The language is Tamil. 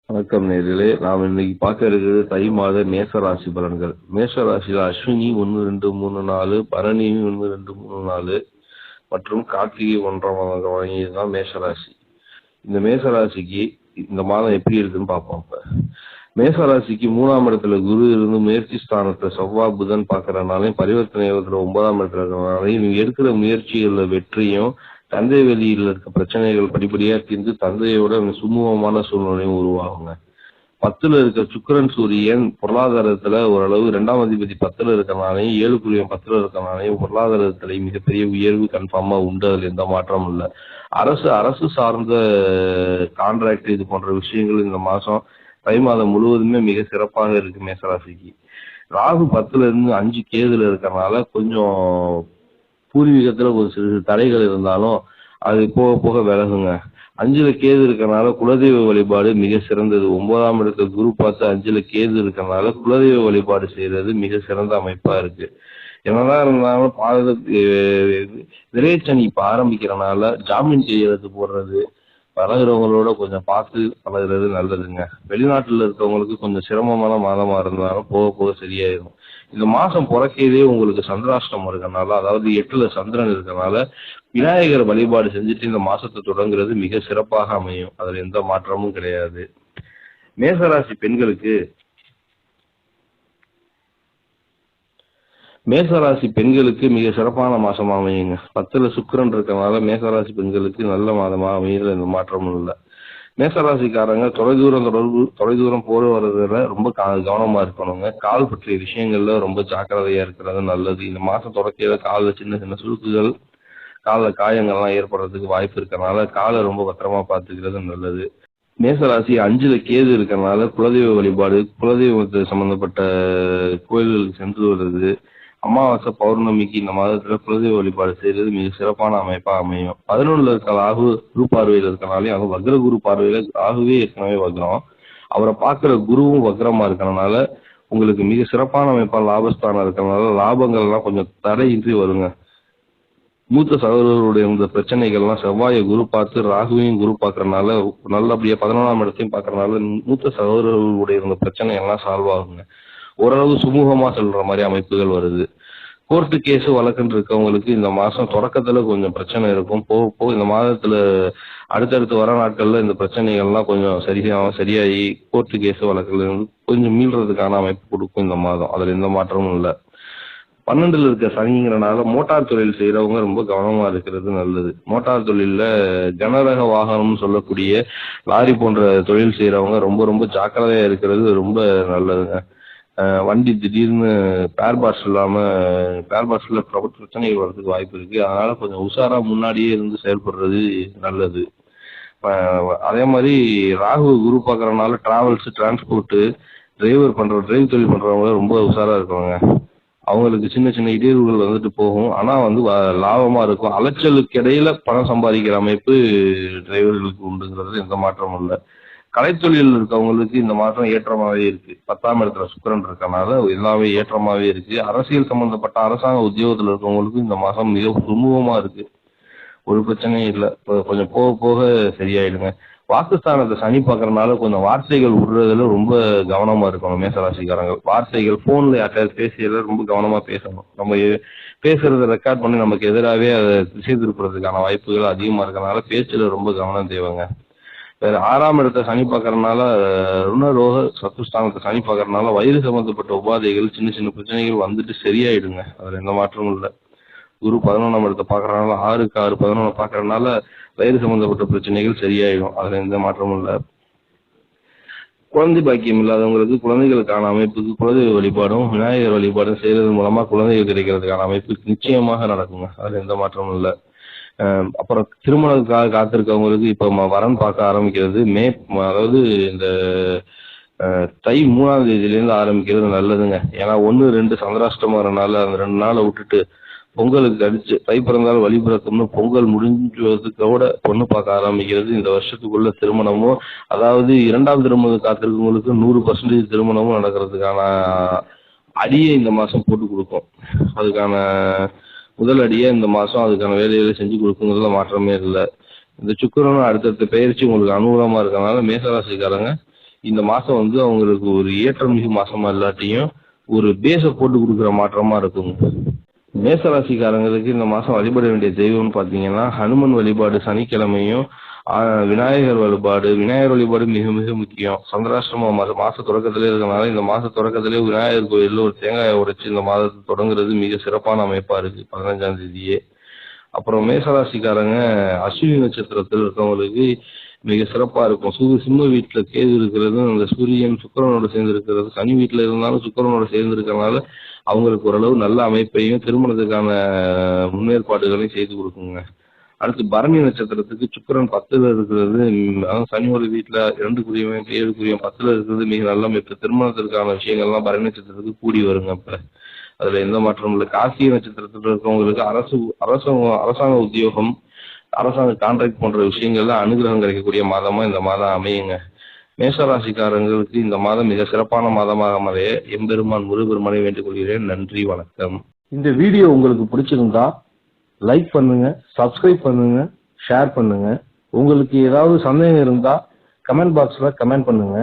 வணக்கம் நேர்களே. நாம் இன்னைக்கு பார்க்க இருக்கிறது தை மாத மேச ராசி பலன்கள். மேஷ ராசியில அஸ்வினி 1, 2, 3, 4, பரணி 1, 2, 3, 4 மற்றும் கார்த்திகை 1ஆம் வகைதான் மேஷ ராசி. இந்த மேச ராசிக்கு இந்த மாதம் எப்படி இருக்குன்னு பார்ப்போம். இப்ப மேச ராசிக்கு 3ஆம் இடத்துல குரு இருந்து முயற்சி ஸ்தானத்தை செவ்வாய் புதன் பார்க்கறதுனாலையும் பரிவர்த்தனை 9ஆம் இடத்துல இருக்கிறதுனாலையும் எடுக்கிற முயற்சிகள்ல வெற்றியும் தந்தை வெளியில் இருக்க பிரச்சனைகள் படிப்படியா தீர்ந்து தந்தையோட சுமூகமான சூழ்நிலையும் உருவாகுங்க. 10ல இருக்க சுக்கிரன் சூரியன் பொருளாதாரத்துல ஓரளவு 2ஆம் அதிபதி 10ல இருக்கனாலையும் 7 10ல இருக்கனாலையும் பொருளாதாரத்துல மிகப்பெரிய உயர்வு கன்ஃபார்மா உண்டு. அதுல எந்த மாற்றமும் இல்லை. அரசு சார்ந்த கான்ட்ராக்ட் இது போன்ற விஷயங்கள் இந்த மாசம் தை மாதம் முழுவதுமே மிக சிறப்பாக இருக்கு மேசராசிக்கு. ராகு 10ல இருந்து 5 கேதுல இருக்கறனால கொஞ்சம் பூர்வீகத்துல ஒரு சிறு தடைகள் இருந்தாலும் அது போக போக விலகுங்க. 5ல கேது இருக்கறனால குலதெய்வ வழிபாடு மிக சிறந்தது. 9ஆம் இடத்துல குரு பார்த்து 5ல கேது இருக்கறனால குலதெய்வ வழிபாடு செய்யறது மிக சிறந்த அமைப்பா இருக்கு. என்னதான் இருந்தாலும் விரைச்சனி இப்ப ஆரம்பிக்கிறனால ஜாமீன் கையெழுத்து போடுறது, பழகுறவங்களோட கொஞ்சம் பார்த்து பழகுறது நல்லதுங்க. வெளிநாட்டுல இருக்கவங்களுக்கு கொஞ்சம் சிரமமான மாதமா இருந்தாலும் போக போக சரியாயிடும். இந்த மாசம் பிறக்கையிலே உங்களுக்கு சந்திராஷ்டமம் இருக்கனால, அதாவது 8ல சந்திரன் இருக்கனால விநாயகர் வழிபாடு செஞ்சுட்டு இந்த மாசத்தை தொடங்குறது மிக சிறப்பாக அமையும். அதுல எந்த மாற்றமும் கிடையாது. மேசராசி பெண்களுக்கு மிக சிறப்பான மாசமா அமையுங்க. 10ல சுக்கிரன் இருக்கனால மேசராசி பெண்களுக்கு நல்ல மாதமா அமையல, எந்த மாற்றமும் இல்லை. மேசராசிக்காரங்க தொலைதூரம் போற வர்றதுல ரொம்ப கவனமா இருக்கணுங்க. கால் பற்றிய விஷயங்கள்ல ரொம்ப ஜாக்கிரதையா இருக்கிறது நல்லது. இந்த மாசம் தொடக்கையில காலில் சின்ன சின்ன சுருக்குகள், காலில் காயங்கள்லாம் ஏற்படுறதுக்கு வாய்ப்பு இருக்கறனால காலை ரொம்ப பத்திரமா பார்த்துக்கிறது நல்லது. மேசராசி 5ல கேது இருக்கறனால குலதெய்வ வழிபாடு, குலதெய்வத்தை சம்பந்தப்பட்ட கோயில்களுக்கு சென்று வருது, அமாவாசை பௌர்ணமிக்கு இந்த மாதத்துல குலதெய்வ வழிபாடு செய்யறது மிக சிறப்பான அமைப்பா அமையும். 11ல இருக்க ராகு குரு பார்வையில் இருக்கனாலையும் அவங்க வக்ர குரு பார்வையில ராகுவே ஏற்கனவே வக்ரம், அவரை பார்க்கிற குருவும் வக்ரமா இருக்கறனால உங்களுக்கு மிக சிறப்பான அமைப்பா லாபஸ்தானம் இருக்கறனால லாபங்கள் எல்லாம் கொஞ்சம் தடையின்றி வருங்க. மூத்த சகோதரர்களுடைய இந்த பிரச்சனைகள்லாம் செவ்வாயை குரு பார்த்து ராகுவையும் குரு பார்க்கறதுனால நல்லபடியா 11ஆம் இடத்தையும் பார்க்கறதுனால மூத்த சகோதரர்களுடைய இந்த பிரச்சனை எல்லாம் சால்வ் ஆகுங்க. ஓரளவு சுமூகமா செல்ற மாதிரி அமைப்புகள் வருது. கோர்ட்டு கேஸ் வழக்குன்னு இருக்கவங்களுக்கு இந்த மாசம் தொடக்கத்துல கொஞ்சம் பிரச்சனை இருக்கும். போக போக இந்த மாதத்துல அடுத்தடுத்து வர நாட்கள்ல இந்த பிரச்சனைகள்லாம் கொஞ்சம் சரியாகி கோர்ட்டு கேஸ் வழக்குல இருந்து கொஞ்சம் மீள்றதுக்கான அமைப்பு கொடுக்கும் இந்த மாதம். அதுல எந்த மாற்றமும் இல்லை. 12ல இருக்க சனிங்கிறனால மோட்டார் தொழில் செய்யறவங்க ரொம்ப கவனமா இருக்கிறது நல்லது. மோட்டார் தொழில்ல கனரக வாகனம் சொல்லக்கூடிய லாரி போன்ற தொழில் செய்யறவங்க ரொம்ப ரொம்ப ஜாக்கிரதையா இருக்கிறது ரொம்ப நல்லதுங்க. வண்டி திடீர்னு பேர் பார்ட்ஸ்ல பிரச்சனைகள் வர்றதுக்கு வாய்ப்பு இருக்கு. அதனால கொஞ்சம் உஷாரா முன்னாடியே இருந்து செயல்படுறது நல்லது. அதே மாதிரி ராகு குரு பார்க்கறதுனால டிரான்ஸ்போர்ட் டிரைவ் தொழில் பண்றவங்க ரொம்ப உஷாரா இருக்காங்க. அவங்களுக்கு சின்ன சின்ன இடையூறுகள் வந்துட்டு போகும். ஆனா லாபமா இருக்கும். அலைச்சலுக்கு இடையில பணம் சம்பாதிக்கிற அமைப்பு டிரைவர்களுக்கு உண்டுங்கிறது எந்த மாற்றமும் இல்லை. கலைத்தொழில் இருக்கவங்களுக்கு இந்த மாதம் ஏற்றமாவே இருக்கு. 10ஆம் இடத்துல சுக்கிரன் இருக்கனால எல்லாமே ஏற்றமாவே இருக்கு. அரசியல் சம்பந்தப்பட்ட அரசாங்க உத்தியோகத்துல இருக்கவங்களுக்கு இந்த மாசம் மிக சுமூகமா இருக்கு. ஒரு பிரச்சனையும் இல்லை. கொஞ்சம் போக போக சரியாயிடுங்க. வாக்குஸ்தானத்தை சனி பார்க்கறதுனால கொஞ்சம் வார்த்தைகள் விடுறதுல ரொம்ப கவனமா இருக்கணும் மேசராசிக்காரங்க. வார்த்தைகள் போன்ல யார்ட்டாவது பேசியதுல ரொம்ப கவனமா பேசணும். நம்ம பேசுறத ரெக்கார்ட் பண்ணி நமக்கு எதிராகவே அதை திசை திருப்புறதுக்கான வாய்ப்புகள் அதிகமா இருக்கறனால பேச்சுல ரொம்ப கவனம் தேவைங்க. வேற 6ஆம் இடத்தை சனி பார்க்கறதுனால ருணரோக சத்துஸ்தானத்தை சனி பார்க்கறதுனால வயிறு சம்பந்தப்பட்ட உபாதைகள் சின்ன சின்ன பிரச்சனைகள் வந்துட்டு சரியாயிடுங்க. அதுல எந்த மாற்றமும் இல்லை. குரு 11ஆம் இடத்தை பார்க்கறதுனால 6க்கு 6 11 பார்க்கறதுனால வயிறு சம்பந்தப்பட்ட பிரச்சனைகள் சரியாயிடும். அதுல எந்த மாற்றமும் இல்லை. குழந்தை பாக்கியம் இல்லாதவங்களுக்கு குழந்தைகளுக்கான அமைப்புக்கு குலதெய்வ வழிபாடும் விநாயகர் வழிபாடும் செய்யறது மூலமா குழந்தைகள் கிடைக்கிறதுக்கான அமைப்பு நிச்சயமாக நடக்குங்க. அதுல எந்த மாற்றமும் இல்லை. அப்புறம் திருமணத்துக்காக காத்திருக்கவங்களுக்கு இப்ப வரன் பார்க்க ஆரம்பிக்கிறது அதாவது இந்த தை 3ஆம் தேதியிலேருந்து ஆரம்பிக்கிறது நல்லதுங்க. ஏன்னா 1, 2 சந்திராஷ்டமம் வரனால அந்த 2 நாளை விட்டுட்டு பொங்கலுக்கு கழிச்சு தை பிறந்தால் வழி பிறக்கும்னு பொங்கல் முடிஞ்சதுக்கோட பொண்ணு பார்க்க ஆரம்பிக்கிறது இந்த வருஷத்துக்குள்ள திருமணமும், அதாவது 2ஆம் திருமணம் காத்திருக்கவங்களுக்கு 100% திருமணமும் நடக்கிறதுக்கான அடியை இந்த மாசம் போட்டு கொடுக்கும். அதுக்கான முதல் அடியை இந்த மாசம் அதுக்கான வேலைகளை செஞ்சு கொடுக்குங்கிறதுல மாற்றமே இல்லை. இந்த சுக்கிரனும் அடுத்தடுத்த பயிற்சி உங்களுக்கு அனுகூலமா இருக்கனால மேசராசிக்காரங்க இந்த மாசம் வந்து அவங்களுக்கு ஒரு ஏற்றமிகு மாசமா இல்லாட்டியும் ஒரு பேஸ போட்டு கொடுக்குற மாற்றமா இருக்குங்க. மேசராசிக்காரங்களுக்கு இந்த மாசம் வழிபட வேண்டிய தெய்வம்னு பாத்தீங்கன்னா ஹனுமன் வழிபாடு சனிக்கிழமையும், விநாயகர் வழிபாடு மிக மிக முக்கியம். சந்திராஷ்டம மாச தொடக்கத்திலே இருக்கனால இந்த மாச தொடக்கத்திலே விநாயகர் கோயில்ல ஒரு தேங்காயை உடைச்சு இந்த மாதத்தை தொடங்குறது மிக சிறப்பான அமைப்பா இருக்கு 15ஆம் தேதியே. அப்புறம் மேசராசிக்காரங்க அஸ்வினி நட்சத்திரத்தில் இருக்கவங்களுக்கு மிக சிறப்பா இருக்கும். சிம்ம வீட்டுல கேது இருக்கிறதும், அந்த சூரியன் சுக்கிரனோட சேர்ந்து இருக்கிறது, சனி வீட்டுல இருந்தாலும் சுக்கிரனோட சேர்ந்து இருக்கிறதுனால அவங்களுக்கு ஓரளவு நல்ல அமைப்பையும் திருமணத்துக்கான முன்னேற்பாடுகளையும் செய்து கொடுக்குங்க. அடுத்து பரணி நட்சத்திரத்துக்கு சுக்கிரன் 10ல இருக்கிறது, அதாவது சனியோட வீட்டுல 2 7 10ல இருக்கிறது மிக நல்ல அமைப்பு. திருமணத்திற்கான விஷயங்கள்லாம் பரணி நட்சத்திரத்துக்கு கூடி வருங்க. அப்ப அதுல எந்த மாற்றமும் இல்லை. கார்த்திகை நட்சத்திரத்தில் இருக்கவங்களுக்கு அரசாங்க உத்தியோகம், அரசாங்க கான்ட்ராக்ட் போன்ற விஷயங்கள்ல அனுகிரகம் கிடைக்கக்கூடிய மாதமா இந்த மாதம் அமையுங்க. மேஷராசிக்காரங்களுக்கு இந்த மாதம் மிக சிறப்பான மாதமாக அமைய எம்பெருமான் முருகெருமானை வேண்டிக் கொள்கிறேன். நன்றி, வணக்கம். இந்த வீடியோ உங்களுக்கு பிடிச்சிருந்தா லைக் பண்ணுங்க, சப்ஸ்கிரைப் பண்ணுங்க, ஷேர் பண்ணுங்க. உங்களுக்கு ஏதாவது சந்தேகம் இருந்தா கமெண்ட் பாக்ஸ்ல கமெண்ட் பண்ணுங்க.